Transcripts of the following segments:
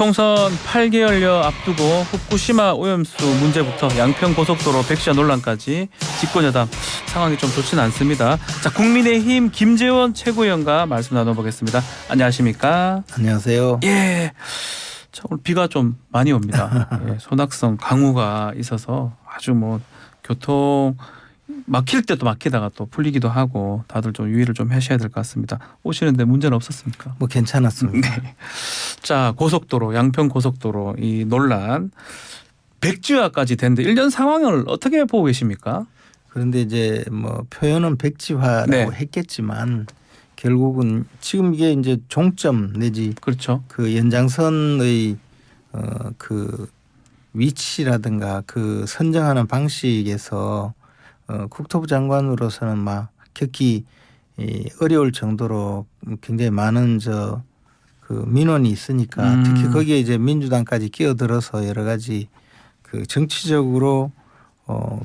총선 8개월여 앞두고 후쿠시마 오염수 문제부터 양평고속도로 백지화 논란까지 집권여당 상황이 좀 좋지는 않습니다. 자, 국민의힘 김재원 최고위원과 말씀 나눠보겠습니다. 안녕하십니까? 안녕하세요. 예. 자, 오늘 비가 좀 많이 옵니다. 예, 소낙성 강우가 있어서 아주 뭐 교통 막힐 때도 막히다가 또 풀리기도 하고 다들 좀 유의를 좀 하셔야 될 것 같습니다. 오시는데 문제는 없었습니까? 뭐 괜찮았습니다. 네. 자, 고속도로 양평 고속도로 이 논란 백지화까지 됐는데 일련 상황을 어떻게 보고 계십니까? 그런데 이제 뭐 표현은 백지화라고 네. 했겠지만 결국은 지금 이게 이제 종점 내지 그렇죠. 그 연장선의 그 위치라든가 그 선정하는 방식에서 국토부 장관으로서는 막 극히 어려울 정도로 굉장히 많은 그 민원이 있으니까 특히 거기에 이제 민주당까지 끼어들어서 여러 가지 그 정치적으로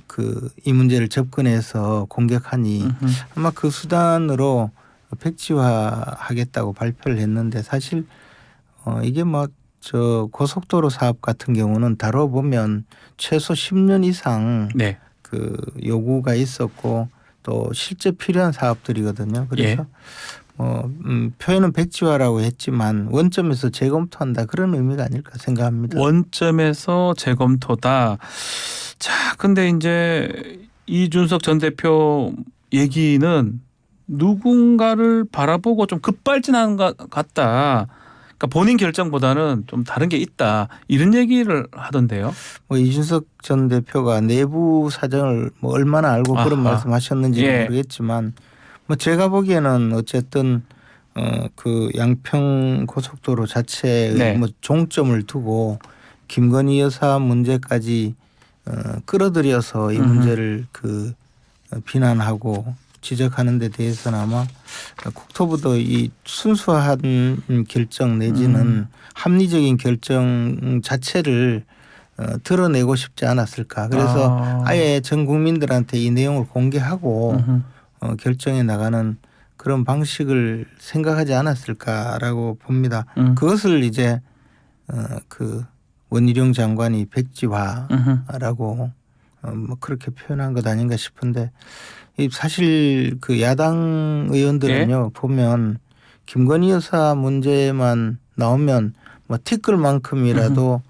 그 이 문제를 접근해서 공격하니 아마 그 수단으로 백지화하겠다고 발표를 했는데 사실 이게 뭐 저 고속도로 사업 같은 경우는 다뤄보면 최소 10년 이상 네. 그 요구가 있었고 또 실제 필요한 사업들이거든요. 그래서 표현은 백지화라고 했지만 원점에서 재검토한다 그런 의미가 아닐까 생각합니다. 원점에서 재검토다. 자, 근데 이제 이준석 전 대표 얘기는 누군가를 바라보고 좀 급발진한 것 같다. 그러니까 본인 결정보다는 좀 다른 게 있다. 이런 얘기를 하던데요. 뭐 이준석 전 대표가 내부 사정을 뭐 얼마나 알고 그런 말씀하셨는지는 예. 모르겠지만 뭐 제가 보기에는 어쨌든 그 양평 고속도로 자체의 네. 뭐 종점을 두고 김건희 여사 문제까지 끌어들여서 이 문제를 그 비난하고 지적하는 데 대해서는 아마 국토부도 이 순수한 결정 내지는 합리적인 결정 자체를 드러내고 싶지 않았을까. 그래서 아예 전 국민들한테 이 내용을 공개하고 결정해 나가는 그런 방식을 생각하지 않았을까라고 봅니다. 그것을 이제 그 원희룡 장관이 백지화라고 뭐 그렇게 표현한 것 아닌가 싶은데 사실 그 야당 의원들은요. 예? 보면 김건희 여사 문제만 나오면 뭐 티끌만큼이라도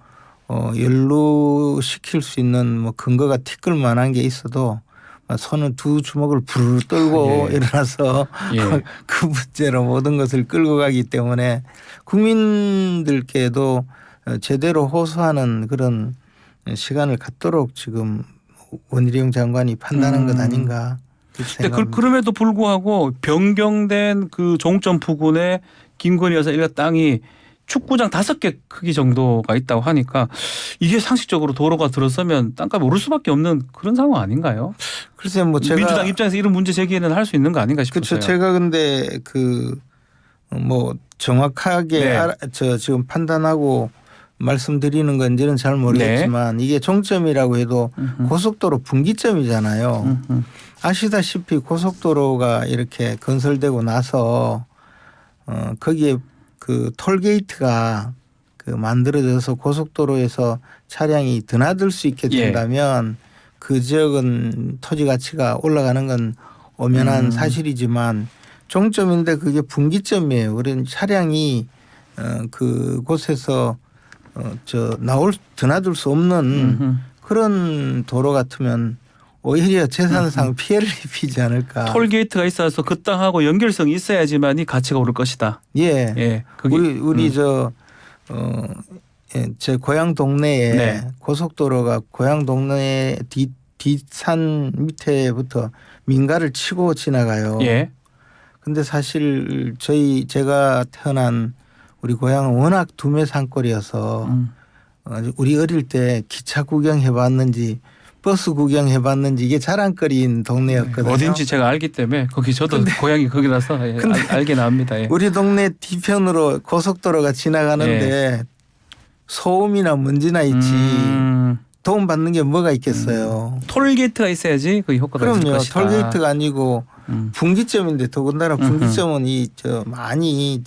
연루시킬 수 있는 뭐 근거가 티끌만한 게 있어도 손을 두 주먹을 부르르 떨고 일어나서 그 문제로 모든 것을 끌고 가기 때문에 국민들께도 제대로 호소하는 그런 시간을 갖도록 지금 원희룡 장관이 판단한 것 아닌가. 근데 그럼에도 불구하고 변경된 그 종점 부근에 김건희 여사 일가 땅이 축구장 5개 크기 정도가 있다고 하니까 이게 상식적으로 도로가 들어서면 땅값이 오를 수밖에 없는 그런 상황 아닌가요? 글쎄요, 뭐 제가 민주당 입장에서 이런 문제 제기는 할 수 있는 거 아닌가 싶어요. 그렇죠. 제가 근데 그 뭐 정확하게 지금 판단하고 말씀드리는 건지는 잘 모르겠지만 이게 종점이라고 해도 고속도로 분기점이잖아요. 아시다시피 고속도로가 이렇게 건설되고 나서 거기에 그 톨게이트가 그 만들어져서 고속도로에서 차량이 드나들 수 있게 된다면 그 지역은 토지 가치가 올라가는 건 엄연한 사실이지만 종점인데 그게 분기점이에요. 그런 차량이 그곳에서 드나들 수 없는 그런 도로 같으면 오히려 재산상 피해를 입히지 않을까. 톨게이트가 있어서 그 땅하고 연결성이 있어야지만이 가치가 오를 것이다. 예. 우리 제 고향 동네에 고속도로가 고향 동네 뒷산 밑에부터 민가를 치고 지나가요. 근데 사실 제가 태어난 우리 고향은 워낙 두메 산골이어서 우리 어릴 때 기차 구경해봤는지 버스 구경해봤는지 이게 자랑거리인 동네였거든요. 어딘지 제가 알기 때문에 거기 저도 고향이 거기라서 알긴 압니다. 우리 동네 뒤편으로 고속도로가 지나가는데 소음이나 먼지나 있지 도움 받는 게 뭐가 있겠어요. 톨게이트가 있어야지 그 효과가 있을 것이다. 톨게이트가 아니고 분기점인데 더군다나 분기점은 많이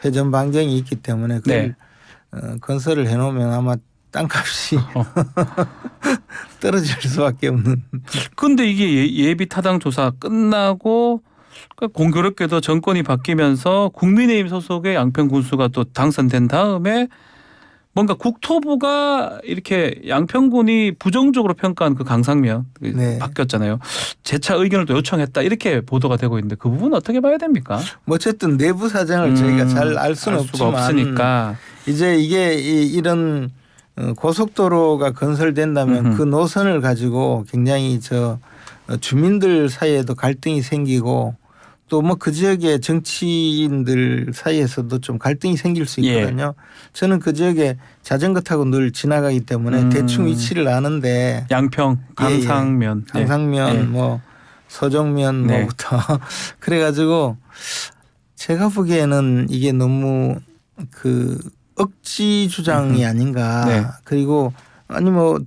회전 반경이 있기 때문에 그걸 건설을 해놓으면 아마 땅값이 떨어질 수밖에 없는. 근데 이게 예비 타당 조사 끝나고 그러니까 공교롭게도 정권이 바뀌면서 국민의힘 소속의 양평 군수가 또 당선된 다음에 뭔가 국토부가 이렇게 양평군이 부정적으로 평가한 그 강상면 네. 바뀌었잖아요. 재차 의견을 또 요청했다 이렇게 보도가 되고 있는데 그 부분은 어떻게 봐야 됩니까? 뭐 어쨌든 내부 사정을 저희가 잘 알 수는 알 수가 없지만 없으니까. 이제 이게 이런 고속도로가 건설된다면 그 노선을 가지고 굉장히 주민들 사이에도 갈등이 생기고 또 뭐 그 지역의 정치인들 사이에서도 좀 갈등이 생길 수 있거든요. 저는 그 지역에 자전거 타고 늘 지나가기 때문에 대충 위치를 아는데 양평 강상면, 강상면 뭐 서정면 뭐부터 그래가지고 제가 보기에는 이게 너무 그 억지 주장이 아닌가. 그리고 아니 뭐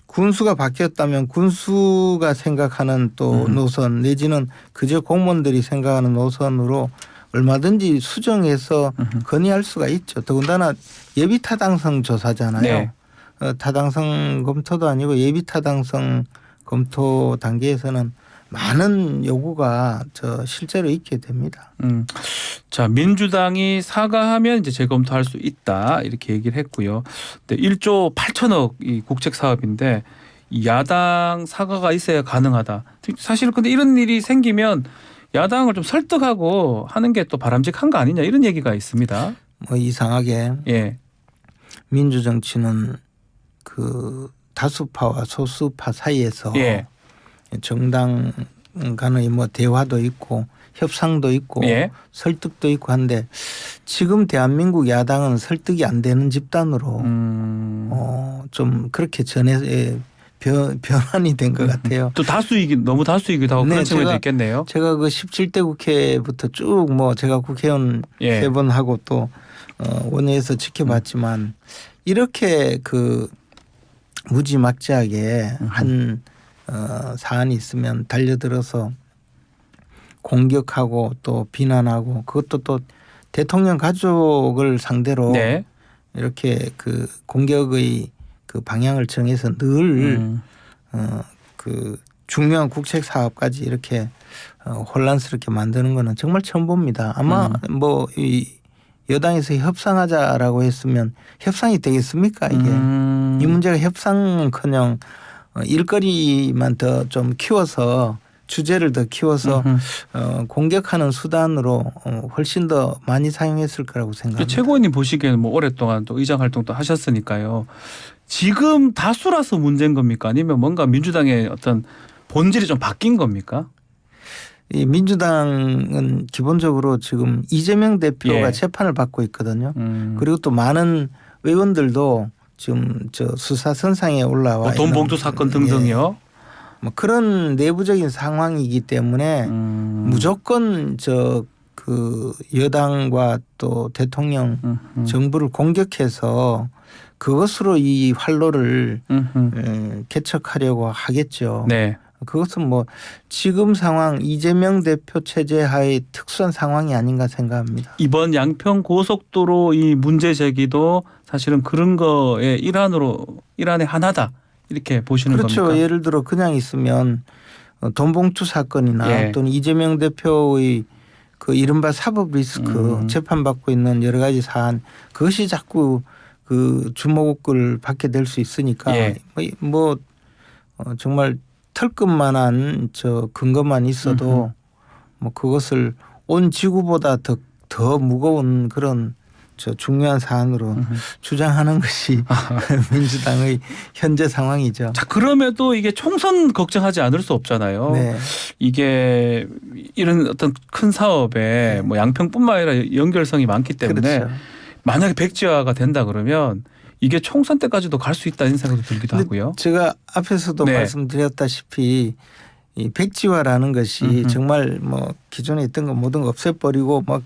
군수가 바뀌었다면 군수가 생각하는 또 노선 내지는 그저 공무원들이 생각하는 노선으로 얼마든지 수정해서 건의할 수가 있죠. 더군다나 예비 타당성 조사잖아요. 타당성 검토도 아니고 예비 타당성 검토 단계에서는 많은 요구가 실제로 있게 됩니다. 자, 민주당이 사과하면 이제 재검토할 수 있다 이렇게 얘기를 했고요. 근데 1조 8천억 이 국책 사업인데 이 야당 사과가 있어야 가능하다. 사실 근데 이런 일이 생기면 야당을 좀 설득하고 하는 게 또 바람직한 거 아니냐 이런 얘기가 있습니다. 뭐 이상하게 민주 정치는 그 다수파와 소수파 사이에서 정당 간의 뭐 대화도 있고 협상도 있고 설득도 있고 한데 지금 대한민국 야당은 설득이 안 되는 집단으로 좀 그렇게 변환이 된 것 같아요. 또 너무 다수이기도 하고 그런 측면도 있겠네요. 제가 그 17대 국회부터 쭉 뭐 제가 국회의원 3번 하고 또 원내에서 지켜봤지만 이렇게 그 무지막지하게 한 사안이 있으면 달려들어서 공격하고 또 비난하고 그것도 또 대통령 가족을 상대로 이렇게 그 공격의 그 방향을 정해서 늘 그 중요한 국책 사업까지 이렇게 혼란스럽게 만드는 거는 정말 처음 봅니다. 아마 뭐 이 여당에서 협상하자라고 했으면 협상이 되겠습니까 이게. 이 문제가 협상은커녕 일거리만 더 좀 키워서 주제를 더 키워서 공격하는 수단으로 훨씬 더 많이 사용했을 거라고 생각합니다. 최고위원님 보시기에는 뭐 오랫동안 또 의장 활동도 하셨으니까요. 지금 다수라서 문제인 겁니까? 아니면 뭔가 민주당의 어떤 본질이 좀 바뀐 겁니까? 이 민주당은 기본적으로 지금 이재명 대표가 재판을 받고 있거든요. 그리고 또 많은 의원들도 지금 수사선상에 올라와 돈 봉투 사건 등등이요. 뭐 그런 내부적인 상황이기 때문에 무조건 그 여당과 또 대통령 정부를 공격해서 그것으로 이 활로를 개척하려고 하겠죠. 그것은 뭐 지금 상황 이재명 대표 체제 하에 특수한 상황이 아닌가 생각합니다. 이번 양평 고속도로 이 문제 제기도 사실은 그런 거의 일환의 하나다 이렇게 보시는 겁니까? 그렇죠. 예를 들어 그냥 있으면 돈봉투 사건이나 또는 이재명 대표의 그 이른바 사법 리스크 재판받고 있는 여러 가지 사안 그것이 자꾸 그 주목을 받게 될 수 있으니까 뭐 정말 털끝만한 근거만 있어도 뭐 그것을 온 지구보다 더 무거운 그런 중요한 사안으로 주장하는 것이 민주당의 현재 상황이죠. 자, 그럼에도 이게 총선 걱정하지 않을 수 없잖아요. 이게 이런 어떤 큰 사업에 뭐 양평뿐만 아니라 연결성이 많기 때문에 만약에 백지화가 된다 그러면 이게 총선 때까지도 갈 수 있다는 생각도 들기도 하고요. 제가 앞에서도 말씀드렸다시피 이 백지화라는 것이 정말 뭐 기존에 있던 거 모든 거 없애버리고 막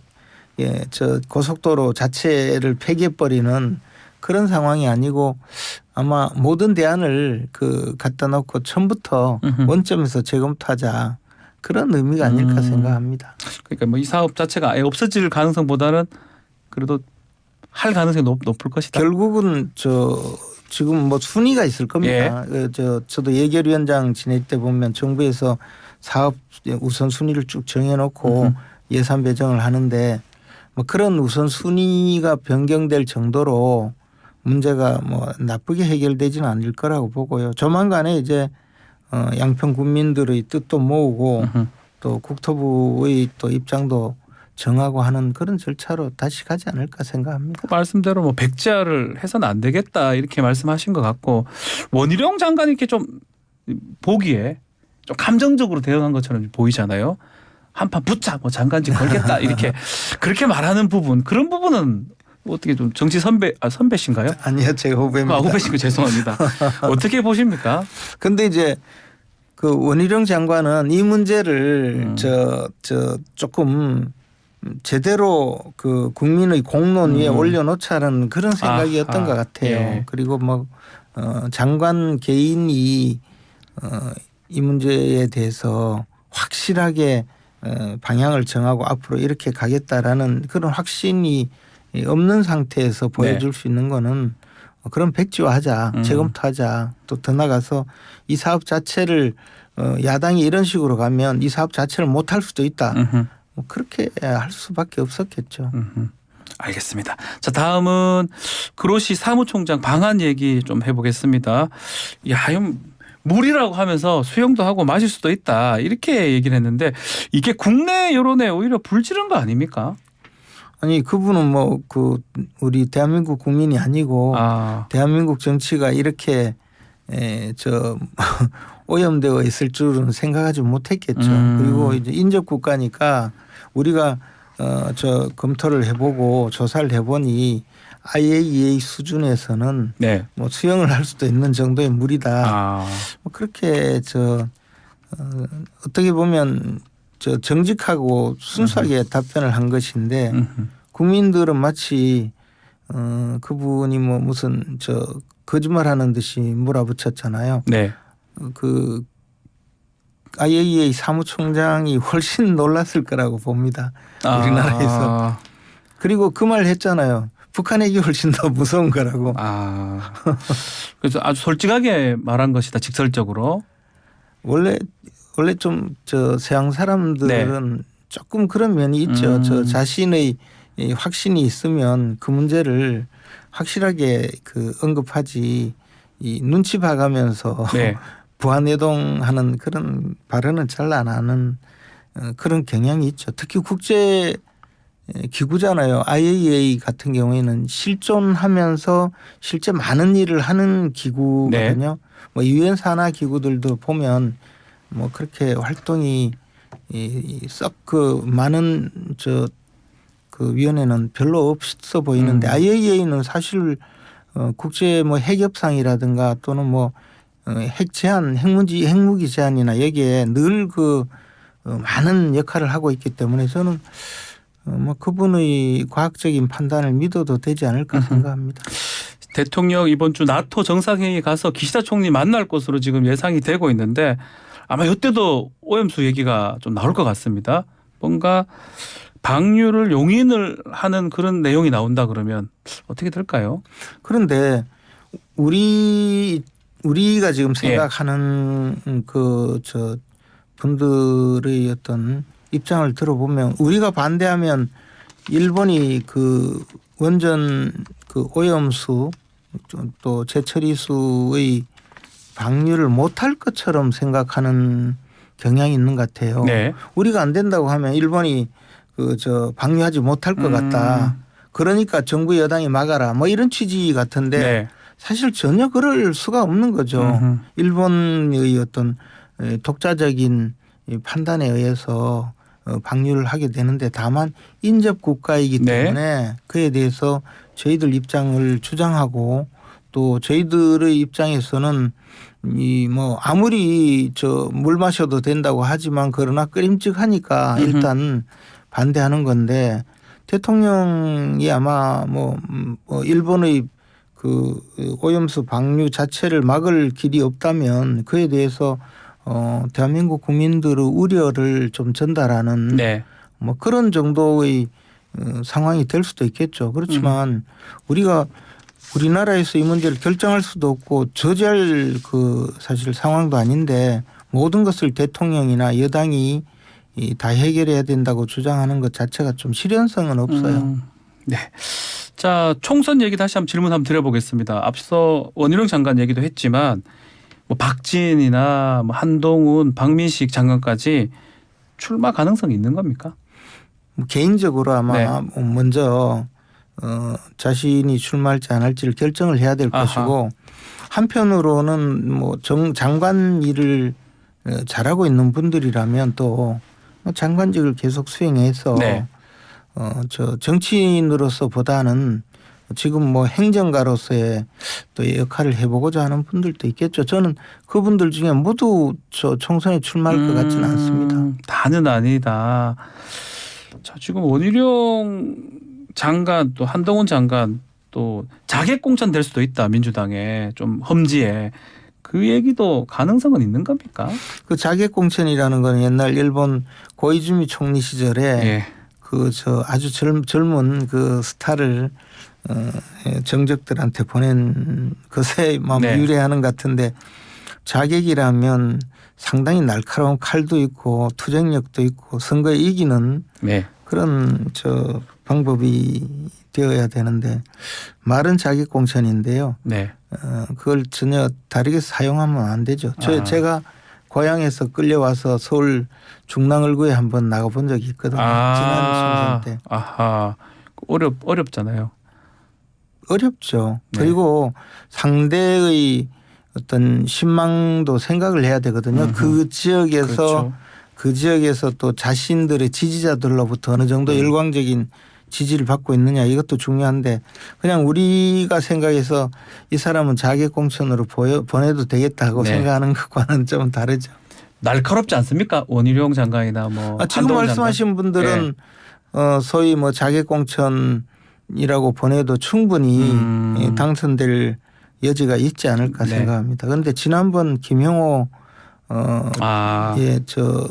고속도로 자체를 폐기해버리는 그런 상황이 아니고 아마 모든 대안을 갖다 놓고 처음부터 원점에서 재검토하자 그런 의미가 아닐까 생각합니다. 그러니까 뭐 이 사업 자체가 아예 없어질 가능성보다는 그래도 할 가능성이 높을 것이다. 결국은 지금 뭐 순위가 있을 겁니다. 저도 예결위원장 지낼 때 보면 정부에서 사업 우선 순위를 쭉 정해놓고 예산 배정을 하는데 뭐 그런 우선 순위가 변경될 정도로 문제가 뭐 나쁘게 해결되지는 않을 거라고 보고요. 조만간에 이제 양평 국민들의 뜻도 모으고 또 국토부의 또 입장도 정하고 하는 그런 절차로 다시 가지 않을까 생각합니다. 그 말씀대로 뭐 백지화를 해서는 안 되겠다 이렇게 말씀하신 것 같고 원희룡 장관이 이렇게 좀 보기에 좀 감정적으로 대응한 것처럼 보이잖아요. 한판 붙자 뭐 장관직 걸겠다 이렇게 그렇게 말하는 부분 그런 부분은 어떻게 좀 정치 선배신가요? 아니요, 제가 후배입니다. 후배시고 죄송합니다. 어떻게 보십니까? 근데 이제 그 원희룡 장관은 이 문제를 조금 제대로 그 국민의 공론 위에 올려놓자는 그런 생각이었던 것 같아요. 예. 그리고 뭐 장관 개인이 이 문제에 대해서 확실하게 방향을 정하고 앞으로 이렇게 가겠다라는 그런 확신이 없는 상태에서 보여줄 수 있는 거는 그런 백지화하자, 재검토하자, 또 더 나가서 이 사업 자체를 야당이 이런 식으로 가면 이 사업 자체를 못할 수도 있다. 뭐 그렇게 할 수밖에 없었겠죠. 알겠습니다. 자, 다음은 그로시 사무총장 방한 얘기 좀 해보겠습니다. 야, 이건 물이라고 하면서 수영도 하고 마실 수도 있다 이렇게 얘기를 했는데 이게 국내 여론에 오히려 불지른 거 아닙니까? 아니 그분은 뭐 그 우리 대한민국 국민이 아니고 대한민국 정치가 이렇게 오염되어 있을 줄은 생각하지 못했겠죠. 그리고 이제 인접 국가니까 우리가 검토를 해보고 조사를 해보니 IAEA 수준에서는 네. 뭐 수영을 할 수도 있는 정도의 물이다. 뭐 그렇게 어떻게 보면 정직하고 순수하게 답변을 한 것인데 국민들은 마치 그분이 뭐 무슨 거짓말하는 듯이 몰아붙였잖아요. 네. 그 IAEA 사무총장이 훨씬 놀랐을 거라고 봅니다. 우리나라에서. 그리고 그 말 했잖아요. 북한 핵이 훨씬 더 무서운 거라고. 그래서 아주 솔직하게 말한 것이다. 직설적으로. 원래 좀 서양 사람들은 네. 조금 그런 면이 있죠. 자신의 확신이 있으면 그 문제를 확실하게 언급하지 이 눈치 봐가면서 네. 부안해동하는 그런 발언은 잘 안 하는 그런 경향이 있죠. 특히 국제 기구잖아요. IAEA 같은 경우에는 실존하면서 실제 많은 일을 하는 기구거든요. 네. 뭐 유엔 산하 기구들도 보면 뭐 그렇게 활동이 썩 많은 그 위원회는 별로 없어 보이는데 IAEA는 사실 국제 뭐 핵협상이라든가 또는 뭐 핵 제한, 핵무기 제한이나 여기에 늘 많은 역할을 하고 있기 때문에 저는 뭐 그분의 과학적인 판단을 믿어도 되지 않을까 생각합니다. 대통령 이번 주 나토 정상회의 가서 기시다 총리 만날 것으로 지금 예상이 되고 있는데 아마 이때도 오염수 얘기가 좀 나올 것 같습니다. 뭔가 방류를 용인을 하는 그런 내용이 나온다 그러면 어떻게 될까요? 그런데 우리가 지금 생각하는 분들의 어떤 입장을 들어보면 우리가 반대하면 일본이 원전 오염수 또 재처리수의 방류를 못할 것처럼 생각하는 경향이 있는 것 같아요. 네. 우리가 안 된다고 하면 일본이 방류하지 못할 것 같다. 그러니까 정부 여당이 막아라. 뭐 이런 취지 같은데 네. 사실 전혀 그럴 수가 없는 거죠. 일본의 어떤 독자적인 판단에 의해서 방류를 하게 되는데 다만 인접 국가이기 때문에 그에 대해서 저희들 입장을 주장하고 또 저희들의 입장에서는 뭐 아무리 물 마셔도 된다고 하지만 그러나 끓임직하니까 일단 반대하는 건데 대통령이 아마 뭐 일본의 오염수 방류 자체를 막을 길이 없다면 그에 대해서 대한민국 국민들의 우려를 좀 전달하는 뭐 그런 정도의 상황이 될 수도 있겠죠. 그렇지만 우리나라에서 이 문제를 결정할 수도 없고 저지할 그 사실 상황도 아닌데 모든 것을 대통령이나 여당이 다 해결해야 된다고 주장하는 것 자체가 좀 실현성은 없어요. 네. 자, 총선 얘기 다시 한번 질문 한번 드려보겠습니다. 앞서 원희룡 장관 얘기도 했지만 뭐 박진이나 뭐 한동훈, 박민식 장관까지 출마 가능성이 있는 겁니까? 개인적으로 아마 먼저 자신이 출마할지 안 할지를 결정을 해야 될 것이고 한편으로는 뭐 장관 일을 잘하고 있는 분들이라면 또 장관직을 계속 수행해서 네. 저 정치인으로서보다는 지금 뭐 행정가로서의 또 역할을 해보고자 하는 분들도 있겠죠. 저는 그분들 중에 모두 저 총선에 출마할 것 같지는 않습니다. 다는 아니다. 자, 지금 원희룡 장관 또 한동훈 장관 또 자객 공천될 수도 있다. 민주당에 좀 험지에. 그 얘기도 가능성은 있는 겁니까? 그 자객공천이라는 건 옛날 일본 고이즈미 총리 시절에 예. 그 저 아주 젊은 그 스타를 정적들한테 보낸 것에 네. 유래하는 것 같은데 자객이라면 상당히 날카로운 칼도 있고 투쟁력도 있고 선거에 이기는 네. 그런 저 방법이 되어야 되는데 말은 자객공천인데요. 네. 그걸 전혀 다르게 사용하면 안 되죠. 제가 고향에서 끌려와서 서울 중랑을구에 한번 나가본 적이 있거든요. 지난 총선 때. 아하. 어렵잖아요. 어렵죠. 네. 그리고 상대의 어떤 신망도 생각을 해야 되거든요. 그 지역에서 그렇죠. 그 지역에서 또 자신들의 지지자들로부터 어느 정도 열광적인 지지를 받고 있느냐 이것도 중요한데 그냥 우리가 생각해서 이 사람은 자객공천으로 보내도 되겠다고 생각하는 것과는 좀 다르죠. 날카롭지 않습니까? 원희룡 장관이나 뭐 지금 한동훈 말씀하신 분들은 소위 뭐 자객공천이라고 보내도 충분히 당선될 여지가 있지 않을까 생각합니다. 그런데 지난번 김형호 저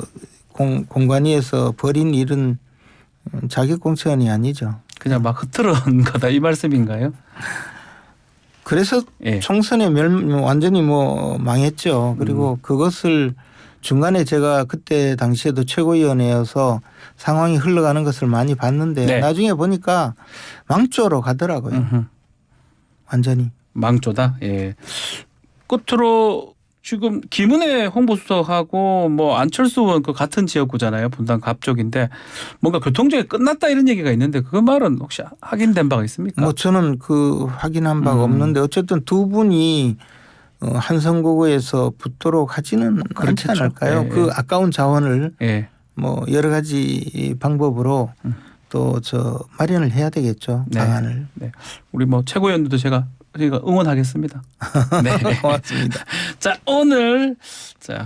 공관위에서 벌인 일은 자객공천이 아니죠. 그냥 막 흐트러은 거다 이 말씀인가요? 그래서 총선에 완전히 뭐 망했죠. 그리고 그것을 중간에 제가 그때 당시에도 최고위원회여서 상황이 흘러가는 것을 많이 봤는데 나중에 보니까 망조로 가더라고요. 완전히. 망조다. 예. 끝으로 지금 김은혜 홍보수석하고 뭐 안철수 의원 그 같은 지역구잖아요. 분당 갑쪽인데 뭔가 교통정이 끝났다 이런 얘기가 있는데 그 말은 혹시 확인된 바가 있습니까? 뭐 저는 그 확인한 바가 없는데 어쨌든 두 분이 한 선거구에서 붙도록 하지는 않지 않을까요? 그 아까운 자원을 뭐 여러 가지 방법으로 또 저 마련을 해야 되겠죠. 방안을. 네. 우리 뭐 최고위원들도 제가 응원하겠습니다. 네. 고맙습니다. 자, 오늘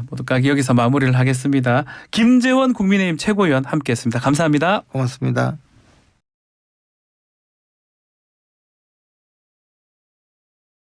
모두까지 여기서 마무리를 하겠습니다. 김재원 국민의힘 최고위원 함께했습니다. 감사합니다. 고맙습니다.